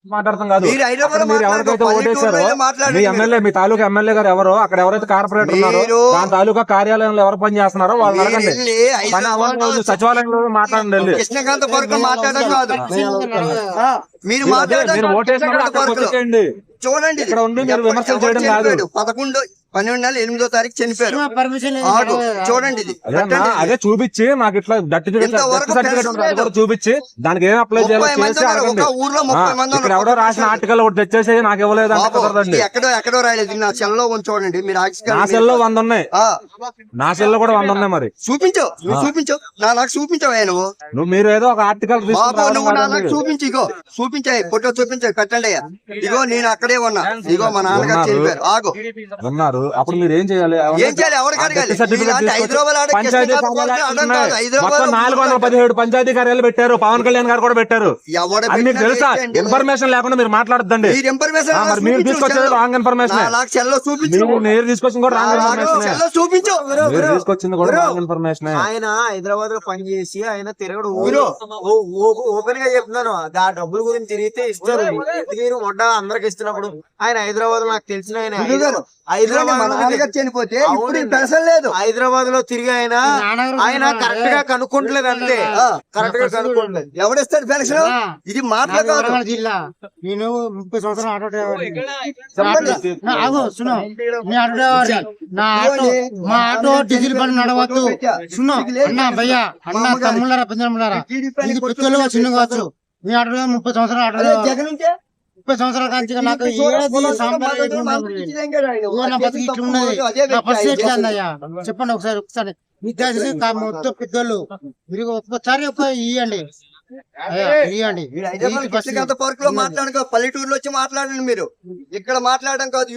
మాట్లాడతాం కాదు. మీరు ఎవరికైతే ఓటేశారో మీ ఎమ్మెల్యే, మీ తాలూకా ఎమ్మెల్యే గారు ఎవరో, అక్కడ ఎవరైతే కార్పొరేటర్ ఉన్నారో దాని తాలూకా కార్యాలయంలో ఎవరు పని చేస్తున్నారో వాళ్ళు అడగండి. పని అవ్వాలి సచివాలయంలో మాట్లాడండి. కృష్ణకాంత్ కొరకు మాట్లాడడం కాదు, మీరు ఓటేసేయండి. చూడండి ఇక్కడ ఉండి మీరు విమర్శలు చేయడం కాదు. 11/12/8 తారీఖు చనిపోయారు. చూడండి ఇది అదే చూపించి మాకు ఇట్లా సర్టిఫికేట్ చూపించి దానికి ఏం అప్లై చేయాలి ఇక్కడ ఎవడో రాసిన ఆర్టికల్ ఒకటి తెచ్చేసి నాకు ఇవ్వలేదు అంటే కుదరదండి. ఎక్కడో రాయలేదు, నా సెల్లో చూడండి. మీరు నా సెల్లో 100 ఉన్నాయి, నా సెల్లో కూడా 100 ఉన్నాయి. మరి చూపించు నాకు చూపించావు నువ్వు. మీరు ఏదో ఒక ఆర్టికల్ చూపించి ఇగో చూపించాయి, ఫోటో చూపించాయి, కట్టండి. ఇగో నేను అక్కడే ఉన్నా, ఇగో మా నాన్నగారు చనిపోయారు. ఆగు ఉన్నారు. అప్పుడు మీరు ఏం చేయాలి? పంచాయతీ 417 పంచాయతీ కార్యాలయాలు పెట్టారు. పవన్ కళ్యాణ్ గారు కూడా పెట్టారు. మీకు తెలుసా? ఇన్ఫర్మేషన్ లేకుండా మీరు మాట్లాడద్దండి. మీరు తీసుకొచ్చేది రాంగ్ ఇన్ఫర్మేషన్. మీరు తీసుకొచ్చింది కూడా రాంగ్ ఇన్ఫర్మేషన్. తీసుకొచ్చింది కూడా రాంగ్ ఇన్ఫర్మేషన్. ఆయన హైదరాబాద్ లో పనిచేసి ఆయన తిరగడు. ఓపెన్ గా చెప్తున్నాను, ఆ డబ్బుల గురించి తిరిగితే ఇస్తారు. మొట్ట అందరికి ఇస్తున్నప్పుడు ఆయన హైదరాబాద్ లో నాకు తెలిసిన హైదరాబాద్ లో తిరిగి ఆయన కరెక్ట్ గా కనుక్కుంటలేదు. అంతే, కరెక్ట్ గా కనుక్కోవట్లేదు. ఎవడిస్తాడు పెన్షన్? ఇది మాట్లాడదు. జిల్లా నేను 30 సంవత్సరాలు ఆటో డ్రైవర్. మా ఆటో డీజిల్ బండి నడవద్దు. సున్నా అన్న భయ్యా, అన్న తమ్ముళ్ళారా, పెద్దమ్ముళ్ళారా, ఇది పెద్దలు చిన్న కావచ్చు. మీ ఆటో 30 సంవత్సరాలు ఆటో డ్రైవర్. 30 సంవత్సరాల కాంచి నాకు చెప్పండి ఒకసారి మొత్తం పెద్దోళ్ళు మీరు ఒక్కసారి ఇవ్వండి. పార్క్ లో మాట్లాడుకో, పల్లెటూరులో వచ్చి మాట్లాడండి. మీరు ఇక్కడ మాట్లాడడం కాదు.